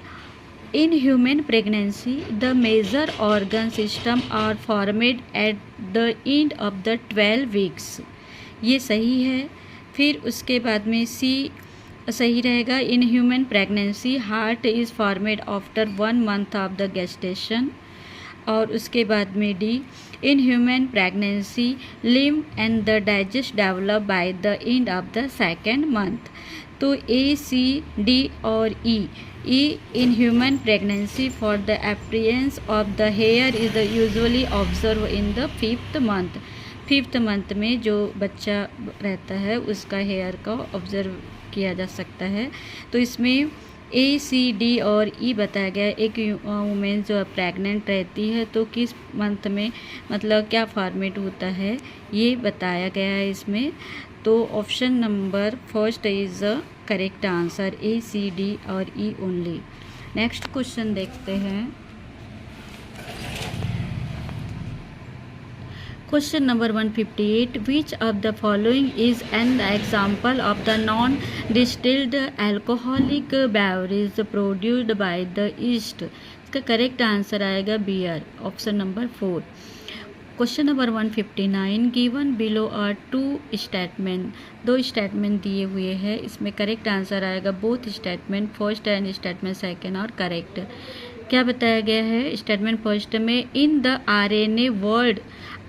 Speaker 1: in human pregnancy the major organ system are formed at the end of the 12 weeks, ये सही है। फिर उसके बाद में सी सही रहेगा, in human pregnancy heart is formed after 1 month of the gestation. और उसके बाद में D in human pregnancy limb and the digest develop by the end of the 2nd month. तो ए सी डी और E in human pregnancy for the appearance of the hair is usually observe in the 5th month. 5th month में जो बच्चा रहता है उसका hair का observe किया जा सकता है। तो इसमें ए सी डी और ई बताया गया। एक वुमेन जो प्रेग्नेंट रहती है तो किस मंथ में मतलब क्या फॉर्मेट होता है ये बताया गया है इसमें। तो option number first is the correct answer, A C D और ई ओनली। नेक्स्ट क्वेश्चन देखते हैं। Question number 158, which of the following is an example of the non distilled alcoholic beverage produced by the yeast. इसका correct answer आएगा beer, option number 4। Question number 159, given below are two statement, दो statement दिए हुए हैं, इसमें correct answer आएगा both statement first and statement second और correct. क्या बताया गया है स्टेटमेंट फर्स्ट में, in the RNA world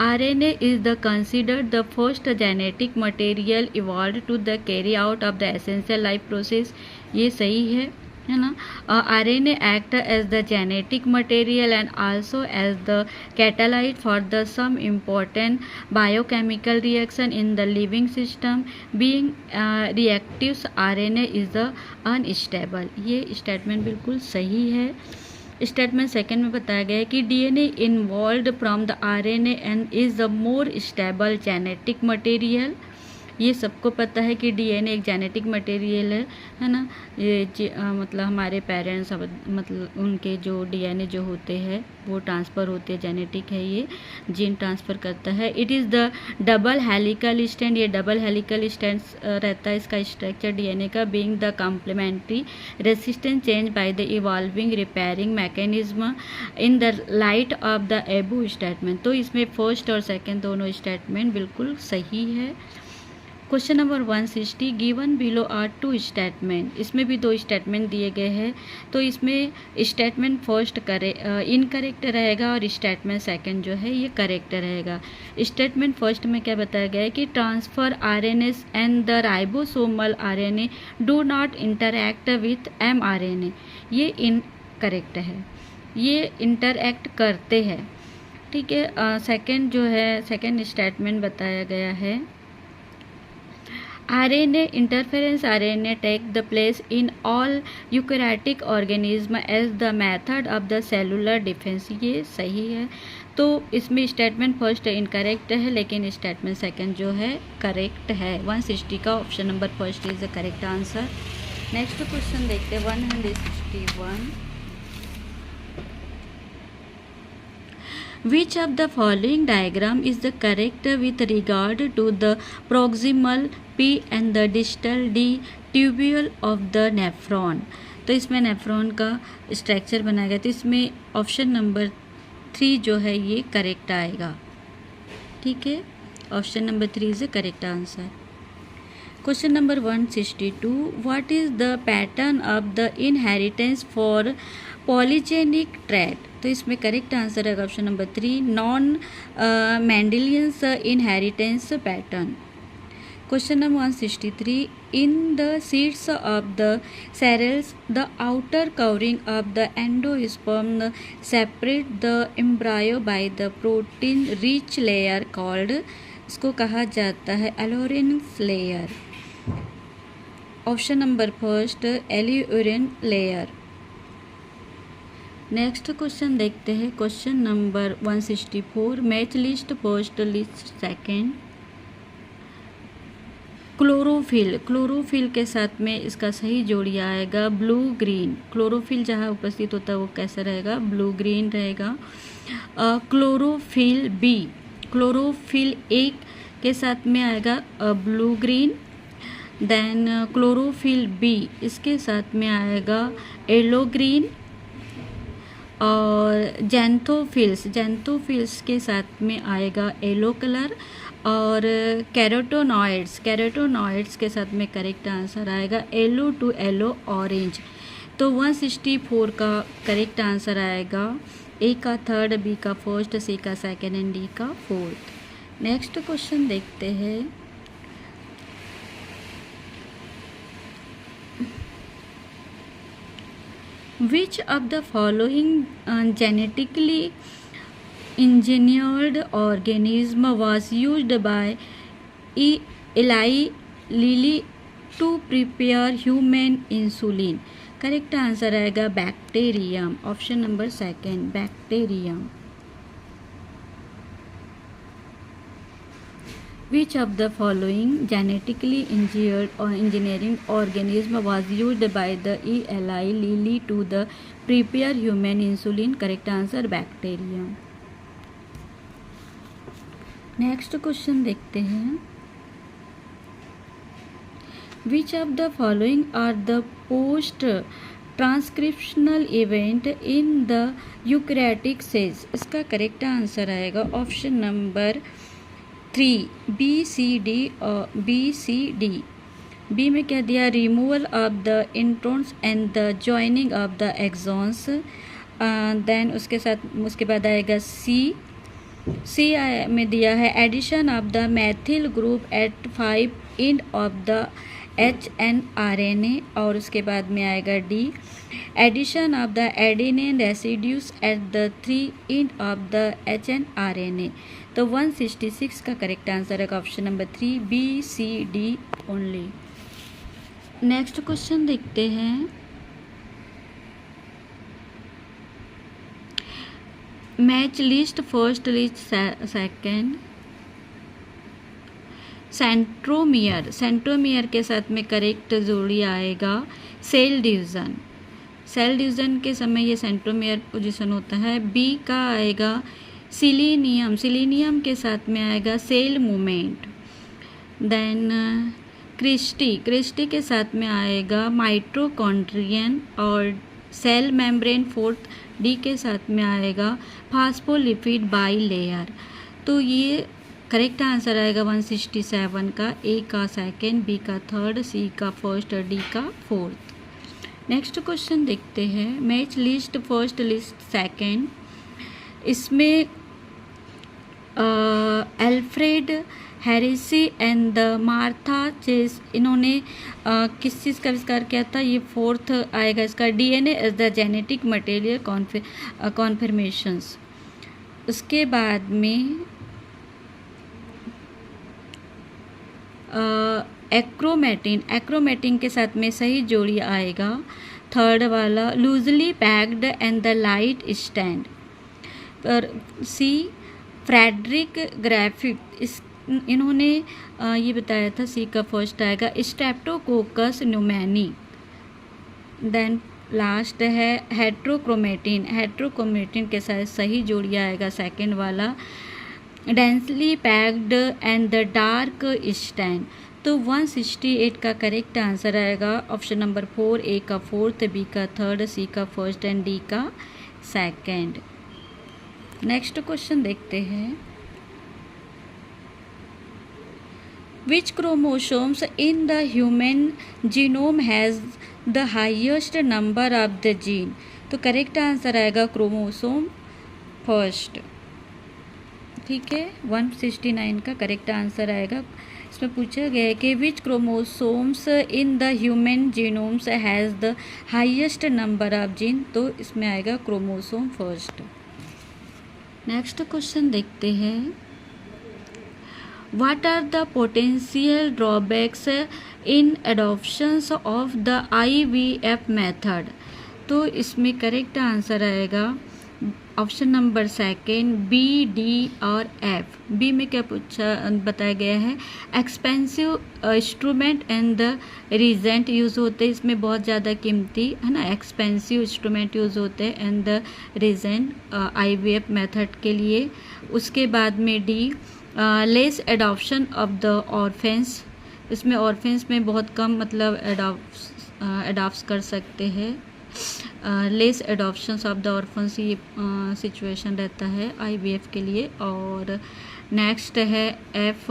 Speaker 1: RNA is the considered the first genetic material evolved to the carry out of the essential life process। ये सही है ना। RNA act as the genetic material and also as the catalyst for the some important biochemical reaction in the living system। Being reactives RNA is the unstable। ये statement बिल्कुल सही है। Statement second में बताया गया है कि DNA involved from the RNA and is the more stable genetic material. ये सबको पता है कि डीएनए एक जेनेटिक मटेरियल है ना। ये मतलब हमारे पेरेंट्स मतलब उनके जो डीएनए जो होते हैं वो ट्रांसफ़र होते हैं, जेनेटिक है, ये जीन ट्रांसफ़र करता है। It is the double helical strand, ये डबल हेलिकल स्ट्रैंड रहता है इसका स्ट्रक्चर डीएनए का। Being the complementary resistance change by the evolving repairing mechanism in the light of the above statement. तो इसमें फर्स्ट और सेकेंड दोनों स्टेटमेंट बिल्कुल सही है। Question number 160, given below are two statement, इसमें भी दो स्टेटमेंट दिए गए हैं, तो इसमें स्टेटमेंट फर्स्ट इनकरेक्ट रहेगा और स्टेटमेंट सेकंड जो है ये करेक्ट रहेगा। स्टेटमेंट फर्स्ट में क्या बताया गया है कि transfer RNA and the ribosomal RNA do not interact with mRNA। ये इनकरेक्ट है, ये इंटरैक्ट करते हैं, ठीक है। सेकंड जो है सेकंड स्टेटमेंट बताया गया है, RNA interference RNA take the place in all eukaryotic organism as the method of the cellular defense। ये सही है। तो इसमें स्टेटमेंट फर्स्ट इनकरेक्ट है लेकिन स्टेटमेंट सेकंड जो है करेक्ट है। 160 का option number first is the correct answer. Next question देखते हैं 161, which of the following diagram is the correct with regard to the proximal P and the distal D tubule of the nephron। तो इसमें nephron का structure बनाया गया, तो इसमें option number 3 जो है ये करेक्ट आएगा, ठीक है। Option number 3 is the correct answer. Question number 162, what is the pattern of the inheritance for polygenic trait. तो इसमें करेक्ट आंसर है option number 3, non Mendelians inheritance pattern. Question number 163, in the seeds of the cereals the outer covering of the endosperm separate the embryo by the protein rich layer called, इसको कहा जाता है aleurone layer. Option number first एल्यूरिन layer. Next question देखते हैं question number 164, match list first list second. Chlorophyll, chlorophyll के साथ में इसका सही जोड़ी आएगा ब्लू ग्रीन। क्लोरोफिल जहाँ उपस्थित होता है वो कैसा रहेगा, ब्लू ग्रीन रहेगा। क्लोरोफिल बी, क्लोरोफिल ए के साथ में आएगा blue green. Then chlorophyll B इसके साथ में आएगा येलो ग्रीन। और जैंथोफिल्स, जैंथोफिल्स के साथ में आएगा येलो कलर। और कैरोटोनॉइड्स, कैरोटोनॉइड्स के साथ में करेक्ट आंसर आएगा येलो टू येलो ऑरेंज। तो 164 का करेक्ट आंसर आएगा ए का थर्ड, बी का फर्स्ट, सी का सेकेंड एंड डी का फोर्थ। नेक्स्ट क्वेश्चन देखते हैं Which of the following genetically engineered organism was used by Eli Lilly to prepare human insulin? Correct answer आएगा bacterium, option number second bacterium. Which of the following genetically engineered or engineering organism was used by the Eli Lilly to the prepare human insulin? Correct answer bacterium. नेक्स्ट question देखते हैं. Which of the following are the post transcriptional event in the eukaryotic cells? इसका correct answer आएगा option number 3 BCD और BCD. B में क्या दिया? Removal of the introns and the joining of the exons. Then उसके बाद आएगा C में दिया है addition of the methyl group at 5 end of the HNRNA. और उसके बाद में आएगा D addition of the adenine residues at the 3 end of the HNRNA. तो 166 का करेक्ट आंसर है option number 3 BCD only. Next question देखते हैं. Match list first list second. Centromere के साथ में करेक्ट जोड़ी आएगा सेल डिवीज़न के समय ये सेंट्रोमियर पोजीशन होता है. बी का आएगा सिलीनियम के साथ में आएगा सेल मूवमेंट. देन क्रिस्टी के साथ में आएगा माइटोकॉन्ड्रियन और सेल मेम्ब्रेन. फोर्थ डी के साथ में आएगा फास्फोलिपिड बाइलेयर. तो ये करेक्ट आंसर आएगा 167 का. ए का सेकेंड, बी का थर्ड, सी का फर्स्ट और डी का फोर्थ. नेक्स्ट क्वेश्चन देखते हैं. Match list first list second. इसमें Alfred Hershey and the Martha Chase इन्होंने किस चीज़ का आविष्कार किया था? ये फोर्थ आएगा इसका. DNA as the genetic material confirmations. उसके बाद में एक्रोमेटिन के साथ में सही जोड़ी आएगा थर्ड वाला loosely packed and the light stand. और सी फ्रेडरिक ग्राफिक इन्होंने ये बताया था. सी का फर्स्ट आएगा स्ट्रेप्टोकोकस न्यूमोनी. देन लास्ट है हेट्रोक्रोमेटिन के साथ सही जोड़ी आएगा सेकेंड वाला densely packed and the dark stand. तो 168 का करेक्ट आंसर आएगा ऑप्शन नंबर 4. ए का फोर्थ, बी का थर्ड, सी का फर्स्ट एंड डी का सेकेंड. नेक्स्ट क्वेश्चन देखते हैं. Which chromosomes in the human genome has the highest number of the gene? तो करेक्ट आंसर आएगा क्रोमोसोम फर्स्ट. ठीक है, 169 का करेक्ट आंसर आएगा. इसमें पूछा गया है कि which chromosomes in the human genomes has the highest number of gene. तो इसमें आएगा क्रोमोसोम फर्स्ट. नेक्स्ट क्वेश्चन देखते हैं. What are the potential drawbacks in adoptions of the IVF method? तो इसमें करेक्ट आंसर आएगा option number second, B, D और F. B में क्या बताया गया है? Expensive instrument and the reagent use होते हैं. इसमें बहुत ज़्यादा कीमती है ना, एक्सपेंसिव इंस्ट्रूमेंट यूज़ होते हैं and the reagent IVF method के लिए. उसके बाद में D less adoption of the orphans. इसमें ऑर्फेंस में बहुत कम मतलब एडॉप्ट कर सकते हैं. Less adoptions of the orphans ये सिचुएशन रहता है IVF के लिए. और नेक्स्ट है F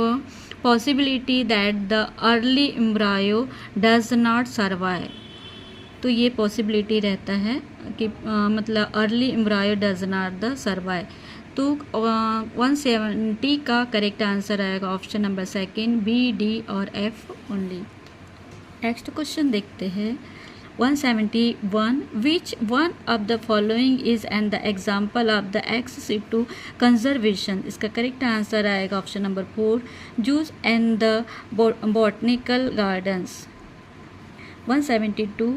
Speaker 1: possibility that the early embryo does not survive. तो ये पॉसिबिलिटी रहता है कि मतलब early embryo does not the survive. तो 170 का करेक्ट आंसर आएगा option number second, B, D और एफ ओनली. नेक्स्ट क्वेश्चन देखते हैं. 171 which one of the following is and the example of the ex-situ conservation. इसका करेक्ट आंसर आएगा option number 4, zoos and the botanical gardens. 172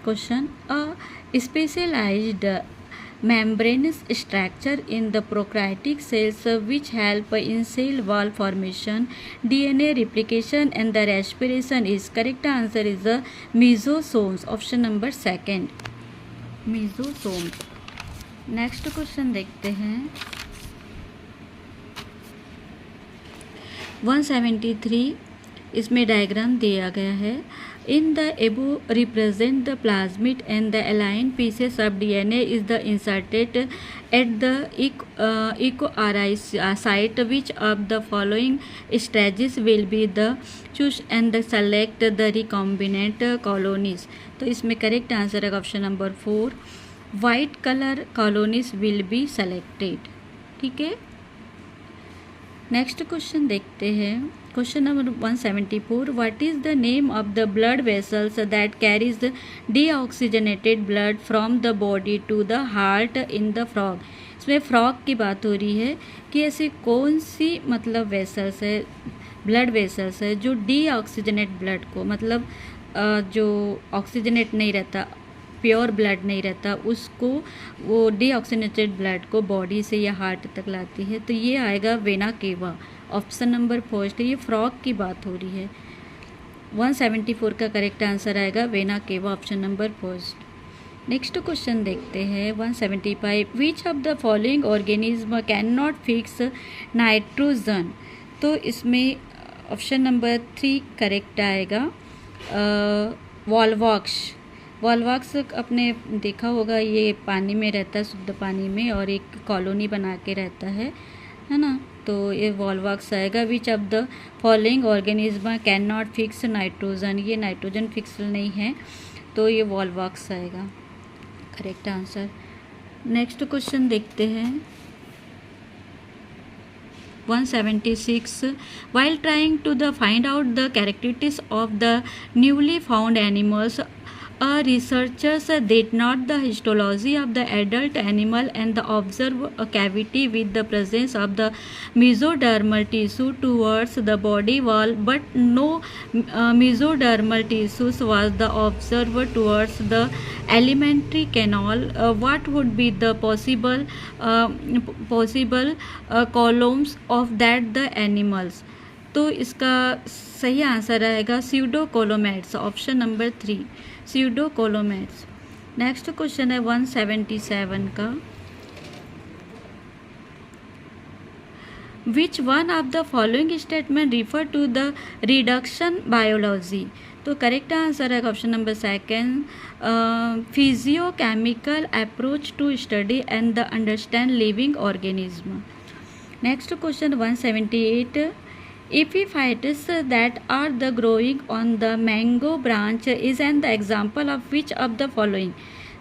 Speaker 1: question. A specialized membranous structure in the prokaryotic cells which help in cell wall formation, DNA replication and the respiration is correct answer is the mesosomes. Option number second, mesosomes. Next question देखते हैं 173. इसमें diagram दिया गया है. In the above represent the plasmid and the aligned pieces of DNA is the inserted at the EcoRI site. Which of the following stages will be the choose and select the recombinant colonies? तो इसमें correct answer है option number 4, white colour colonies will be selected. ठीक है. Next question देखते हैं. Question number 174. What is the name of the blood vessels that carries the deoxygenated blood from the body to the heart in the frog? इसमें frog की बात हो रही है कि ऐसी कौन सी मतलब वेसल्स है, ब्लड वेसल्स है जो डीऑक्सीजनेट ब्लड को मतलब जो ऑक्सीजनेट नहीं रहता, प्योर ब्लड नहीं रहता, उसको वो डीऑक्सीजनेटेड ब्लड को बॉडी से या हार्ट तक लाती है. तो ये आएगा vena cava. Option number first. ये फ्रॉग की बात हो रही है. 174 का करेक्ट आंसर आएगा vena cava. Option number first. Next question देखते हैं 175. विच of the following organism can not fix nitrogen? तो इसमें ऑप्शन नंबर 3 करेक्ट आएगा. वॉल्वॉक्स. वॉल्वॉक्स अपने देखा होगा, ये पानी में रहता है, शुद्ध पानी में, और एक कॉलोनी बना के रहता है ना. तो ये वॉल्वॉक्स आएगा. विच of the following organism can not fix nitrogen? ये नाइट्रोजन फिक्स नहीं है, तो ये वॉल्वॉक्स आएगा करेक्ट आंसर. नेक्स्ट क्वेश्चन देखते हैं 176. While trying to find out the characteristics of the newly found animals, researchers did not the histology of the adult animal and the observe a cavity with the presence of the mesodermal tissue towards the body wall, but no mesodermal tissues was the observed towards the alimentary canal. What would be the possible columns of that the animals? तो इसका सही answer आएगा pseudocoelomates. Option number 3 pseudocoelomates. Next question है 177 का. Which one of the following statement refer to the reduction biology? तो correct answer है option number 2 physiochemical approach to study and the understand living organism. Next question 178. Epiphytes that are the growing on the mango branch is an example of which of the following?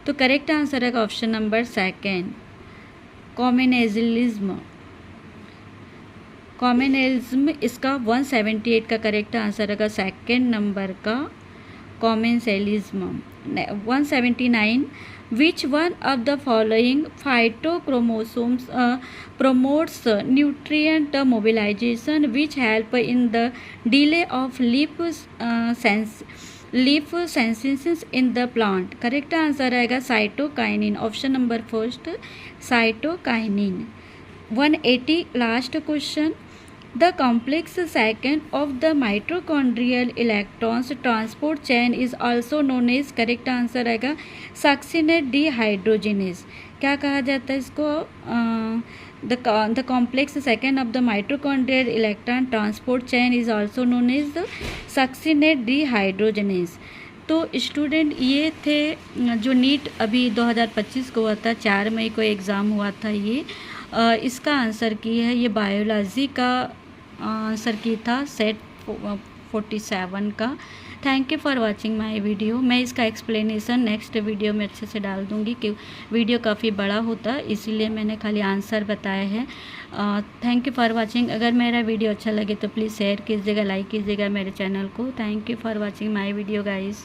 Speaker 1: तो correct answer है option number 2 कॉमेनेलिज्म. कॉमेनेलिज्म इसका 178 का correct answer है second number का कॉमेनेलिज्म. 179. Which one of the following phytochromosomes promotes nutrient mobilization which help in the delay of leaf synthesis in the plant? Correct answer आएगा cytokinin. Option number first cytokinin. 180 last question. The complex second of the mitochondrial electrons transport chain is also known as correct answer आएगा succinate dehydrogenase. क्या कहा जाता है इसको? The complex second of the mitochondrial electron transport chain is also known as succinate dehydrogenase. तो student ये थे जो नीट अभी 2025 को हुआ था, 4 मई को एग्ज़ाम हुआ था. ये इसका आंसर की है, ये बायोलॉजी का आंसर की था सेट 47 का. Thank you for watching my video. मैं इसका एक्सप्लेनेशन नेक्स्ट वीडियो में अच्छे से डाल दूँगी कि वीडियो काफ़ी बड़ा होता, इसीलिए मैंने खाली आंसर बताए हैं. Thank you for watching. अगर मेरा वीडियो अच्छा लगे तो प्लीज़ शेयर कीजिएगा, लाइक कीजिएगा मेरे चैनल को. Thank you for watching my video guys.